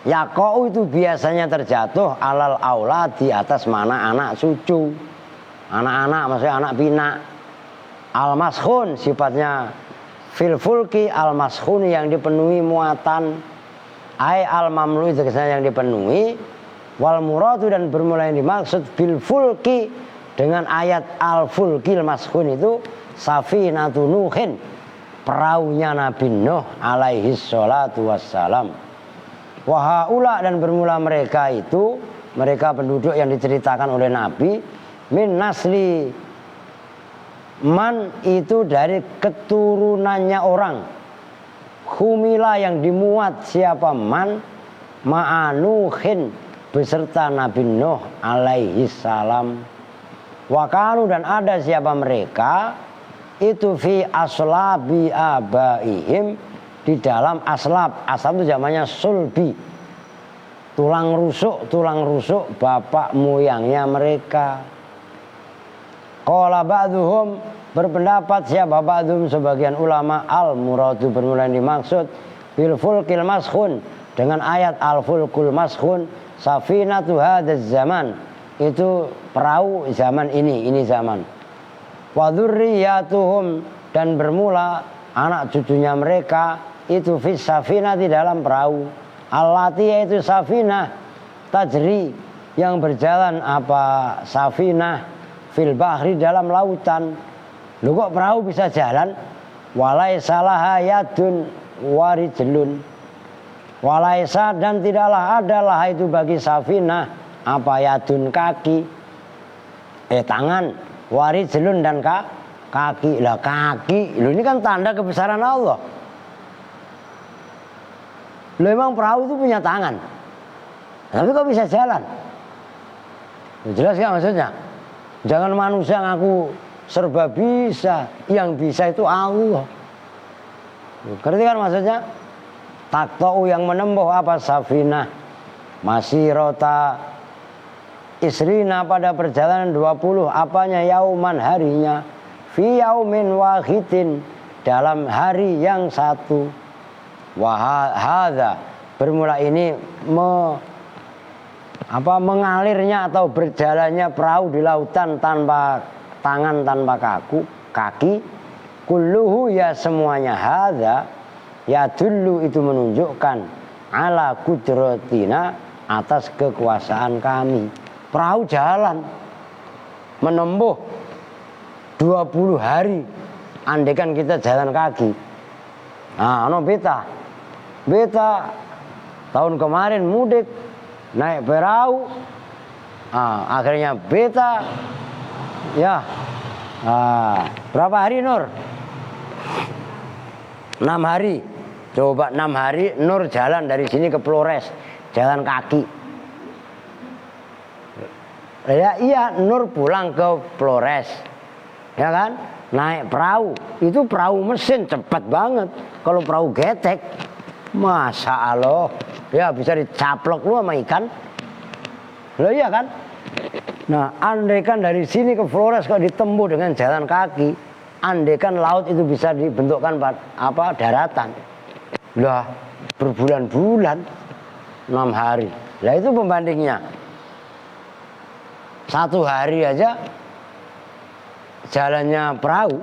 Yaqau itu biasanya terjatuh alal aulad di atas mana anak cucu. Anak-anak maksudnya anak pinak. Al-maskhun sifatnya fil fulki al-maskhun yang dipenuhi muatan. Ai al-mamlu itu kesannya yang dipenuhi. Wal muradu dan bermula yang dimaksud bil fulki dengan ayat al-fulkil maskhun itu safinatu Nuhin, perahunya Nabi Nuh alaihi salatu wassalam. Wahaula dan bermula mereka itu, mereka penduduk yang diceritakan oleh Nabi min nasli man itu dari keturunannya orang, humila yang dimuat siapa man ma'anuhin beserta Nabi Nuh alaihi salam. Wakanu dan ada siapa mereka itu fi aslabi abaihim di dalam aslab. Aslab itu zamannya sulbi, tulang rusuk bapak moyangnya mereka. Qala ba'duhum berpendapat siapa ba'duhum sebagian ulama al muradu bermula yang dimaksud bil fulkil maskhun dengan ayat al fulkul maskhun safinatu hadzal zaman, itu perahu zaman ini zaman. Wa dzurriyyatuhum dan bermula anak cucunya mereka itu fis safinah di dalam perahu. Allati yaitu safinah tajri yang berjalan apa safinah fil bahri dalam lautan. Lu kok perahu bisa jalan? Walaisa laha yadun warijlun. Walaisa dan tidaklah adalah itu bagi safinah apa yadun kaki, tangan, warijlun dan kaki. Lah kaki, lu ini kan tanda kebesaran Allah. Lu emang perahu itu punya tangan, tapi kok bisa jalan? Jelas gak maksudnya? Jangan manusia ngaku serba bisa, yang bisa itu Allah. Ngerti kan maksudnya? Taktau yang menempuh apa safinah masih rota isrina pada perjalanan 20 apanya yauman harinya fi yaumin wahidin dalam hari yang satu. Wahada bermula ini mengalirnya atau berjalannya perahu di lautan tanpa tangan tanpa kaki kulluhu ya semuanya hadza ya dulu itu menunjukkan ala kudratina atas kekuasaan kami. Perahu jalan menempuh 20 hari andaikan kita jalan kaki. Nah, beta tahun kemarin mudik naik perahu. Nah, akhirnya beta ya berapa hari Nur? 6 hari. Coba 6 hari Nur jalan dari sini ke Flores, jalan kaki. Ya iya, Nur pulang ke Flores, ya kan? Naik perahu, itu perahu mesin cepat banget. Kalau perahu getek, Masya Allah, ya bisa dicaplok lu sama ikan. Loh iya kan? Nah, andaikan dari sini ke Flores kalau ditempuh dengan jalan kaki, andaikan laut itu bisa dibentukkan daratan. Lah, berbulan-bulan, 6 hari. Lah itu pembandingnya. 1 hari aja jalannya perahu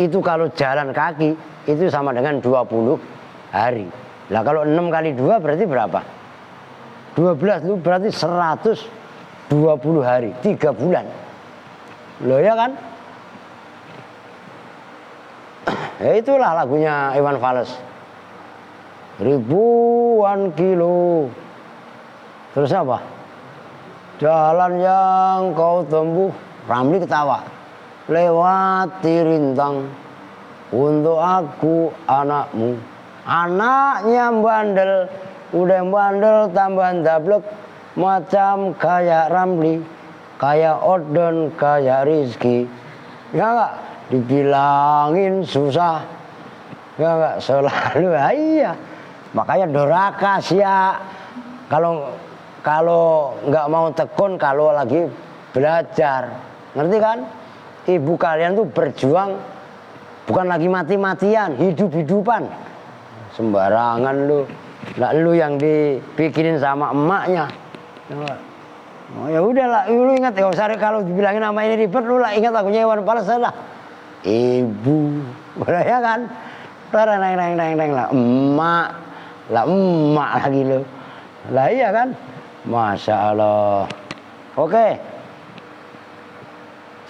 itu kalau jalan kaki itu sama dengan 20 hari. Lah kalau 6 kali 2 berarti berapa? 12 itu berarti 120 hari, 3 bulan. Loh ya kan? Ya itulah lagunya Iwan Fals. Ribuan kilo. Terus apa? Jalan yang kau tempuh, Ramli ketawa. Lewati rintang untuk aku anakmu. Anaknya bandel, udah bandel tambahan dablek. Macam kayak Ramli, kayak Odon, kayak Rizky. Ya enggak? Dibilangin susah. Ya enggak? Selalu iya. Makanya doraka sia. Kalau nggak mau tekun kalau lagi belajar, ngerti kan? Ibu kalian tuh berjuang bukan lagi mati-matian, hidup-hidupan. Sembarangan lu. Lah lu yang dipikinin sama emaknya. Oh ya udahlah, lu ingat ya usah kalau dibilangin nama ini ribet lu lah ingat lagunya Iwan Fals lah. Ibu, boleh ya kan? Reng lah emak. Lah emak lagi lu. Lah iya kan? Masya Allah. Oke.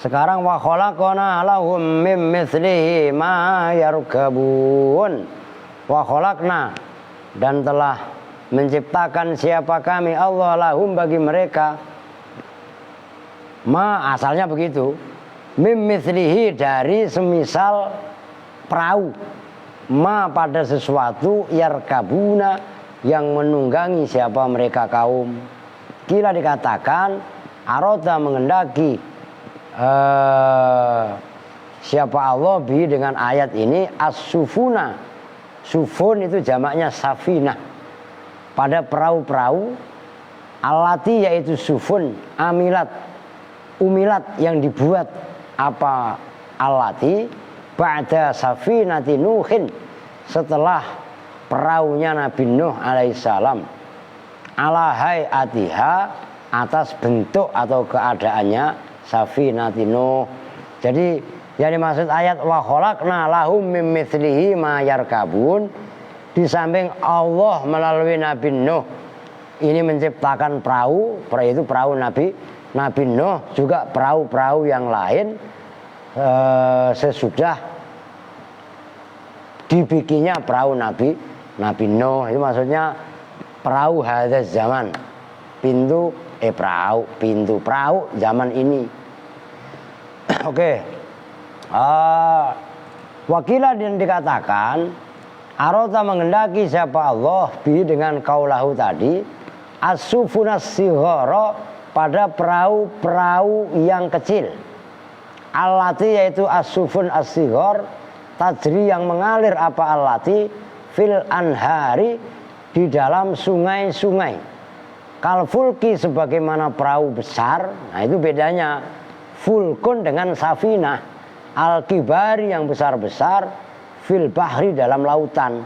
Sekarang wa khalaqna lahum mim mithlihi ma yarkabun. Wa khalaqna, dan telah menciptakan siapa kami Allah lahum bagi mereka. Ma asalnya begitu. Mim mithlihi dari semisal perahu. Ma pada sesuatu yarkabuna yang menunggangi siapa mereka kaum. Kila dikatakan aroda mengendaki siapa Allah bi dengan ayat ini as-sufuna. Sufun itu jamaknya safinah. Pada perahu-perahu alati yaitu sufun umilat yang dibuat apa alati ba'da safinati Nuhin setelah perahunya Nabi Nuh alaihissalam ala hayatiha atas bentuk atau keadaannya safinati Nuh. Jadi yang dimaksud ayat wa khalaqna lahum mim mithlihi ma yarkabun, di samping Allah melalui Nabi Nuh ini menciptakan perahu itu perahu Nabi Nuh, juga perahu-perahu yang lain sesudah dibikinnya perahu Nabi Nuh. Itu maksudnya perahu hadzal zaman, pintu perahu zaman ini. Oke. Wakilah dan dikatakan arota mengendaki siapa Allah bi dengan kaulahu tadi as-sufunas sighara pada perahu-perahu yang kecil. Allati yaitu as-sufun as-sighar tajri yang mengalir apa allati fil anhari di dalam sungai-sungai. Kalfulki sebagaimana perahu besar. Nah itu bedanya fulkun dengan safinah. Al-kibari yang besar-besar fil bahri dalam lautan.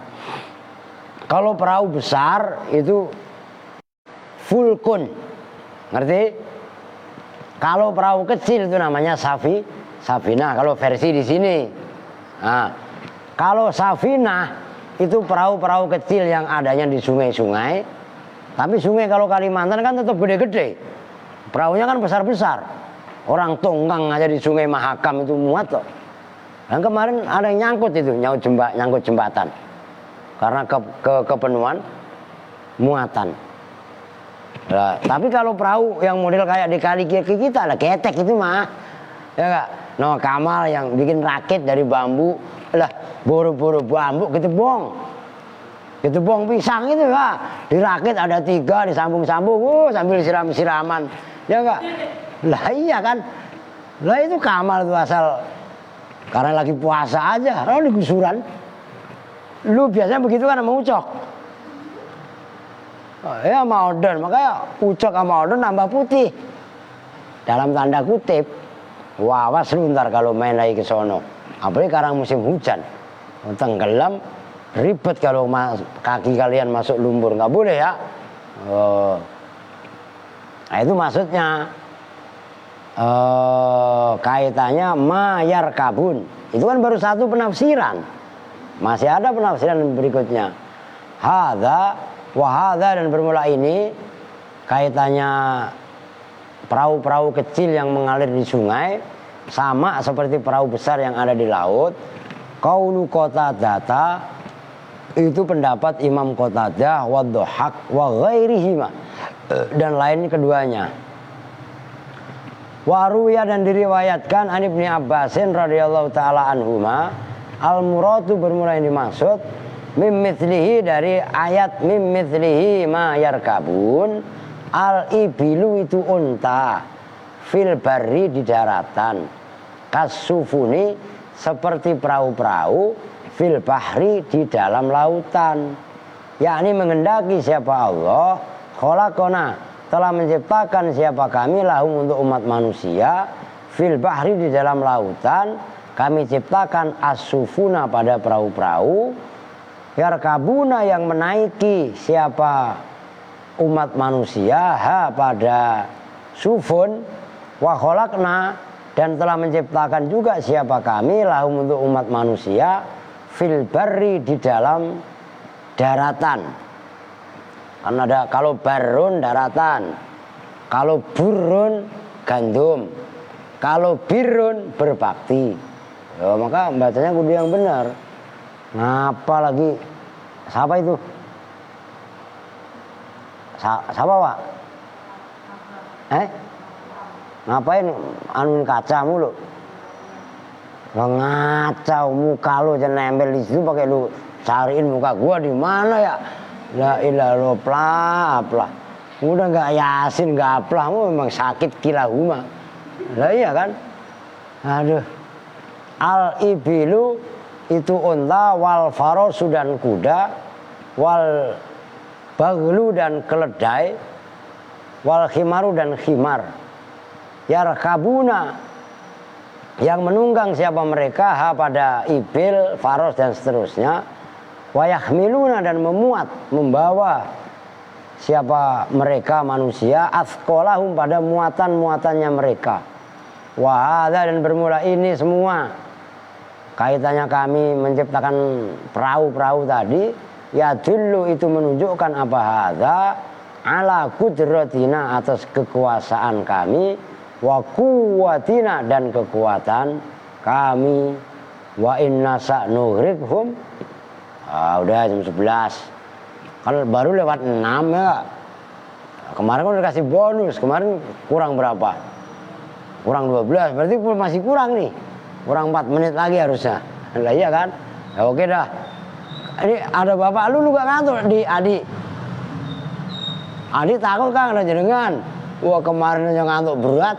Kalau perahu besar itu fulkun, ngerti? Kalau perahu kecil itu namanya safinah. Kalau versi di sini Nah, kalau safinah itu perahu-perahu kecil yang adanya di sungai-sungai. Tapi sungai kalau Kalimantan kan tetap gede-gede. Perahunya kan besar-besar. Orang tongkang aja di Sungai Mahakam itu muat loh. Dan kemarin ada yang nyangkut itu, nyangkut jembatan. Karena kepenuhan muatan. Nah, tapi kalau perahu yang model kayak di kali kiri kita lah ketek itu mah. Ya enggak? No Kamal yang bikin rakit dari bambu. Lah, buru-buru bambu gitu bong. Gitu bong pisang itu ya, dirakit ada 3 disambung-sambung, sambil siram-siraman, ya enggak? Lah iya kan, lah itu Kamal itu asal karena lagi puasa aja, kalau digusuran, lu biasanya begitu kan sama Ucok, ya sama Odon, makanya Ucok sama Odon nambah putih, dalam tanda kutip, wawas lu ntar kalau main lagi ke sono, apalagi sekarang musim hujan, tenggelam. Ribet kalau kaki kalian masuk lumpur, nggak boleh ya. Nah itu maksudnya kaitannya mayar kabun. Itu kan baru satu penafsiran. Masih ada penafsiran berikutnya. Hadza wa hadza, dan bermula ini kaitannya perahu-perahu kecil yang mengalir di sungai sama seperti perahu besar yang ada di laut. Qaulu Qatadah, itu pendapat Imam Qatadah wa Dhahak wa ghairihima, dan lain keduanya. Wa ruwiya, dan diriwayatkan an Ibnu Abbasin radhiyallahu taala anhuma, al muradu bermula yang dimaksud mim mithlihi, dari ayat mim mithlihi ma yarkabun, al ibilu itu unta, fil barri di daratan, kasufuni seperti perahu-perahu, fil bahri di dalam lautan, yakni mengendaki siapa Allah, khalaqona telah menciptakan siapa kami lahum untuk umat manusia, fil bahri di dalam lautan kami ciptakan as-sufuna pada perahu-perahu, yarkabuna yang menaiki siapa umat manusia ha pada sufun, wa khalaqna dan telah menciptakan juga siapa kami lahum untuk umat manusia fil barri di dalam daratan. Kan ada kalau barun daratan, kalau burun gandum, kalau birun berbakti. Ya, maka bacanya kudu yang benar. Ngapa lagi? Siapa itu? Siapa Pak? Ngapain anuin kaca mulu? Ngacau muka lu jangan nempel di situ, pakai lu cariin muka gua di mana ya? La ilaha illallah. Udah nggak yasin nggak aplah, memang sakit kilahuma. Lah iya kan? Aduh. Al ibilu itu unta, wal farosu dan kuda, wal baglu dan keledai, wal khimaru dan khimar. Yarkabuna yang menunggang siapa mereka ha pada ibil, faros dan seterusnya, wayahmiluna dan memuat, membawa siapa mereka manusia, athqalahum pada muatan-muatannya mereka. Wahada, dan bermula ini semua kaitannya kami menciptakan perahu-perahu tadi, ya dulu itu menunjukkan apa hadza ala qudratina, atas kekuasaan kami, wa quwwatina dan kekuatan kami, wa inna sa'nughriqhum. Udah jam 11 kan baru lewat 6 ya. Kemarin kan udah kasih bonus, kemarin kurang berapa? Kurang 12, berarti masih kurang nih, kurang 4 menit lagi harusnya. Lah iya kan? Ya, oke dah. Ini ada bapak lu gak ngantuk di Adi takut kan ada jenengan. Wah kemarin aja ngantuk berat,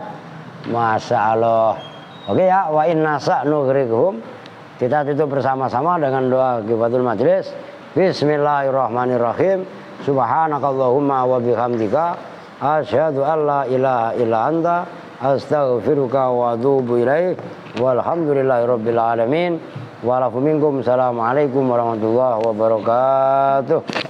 Masya Allah. Oke ya, wa inna sa'nughriqhum. Kita tutup bersama-sama dengan doa kifatul majlis. Bismillahirrahmanirrahim. Subhanakallahumma wa bihamdika asyhadu an la ilaha illa anta astaghfiruka wa atubu ilaik. Walhamdulillahirabbil alamin. Wa lakum minkum. Assalamualaikum warahmatullahi wabarakatuh.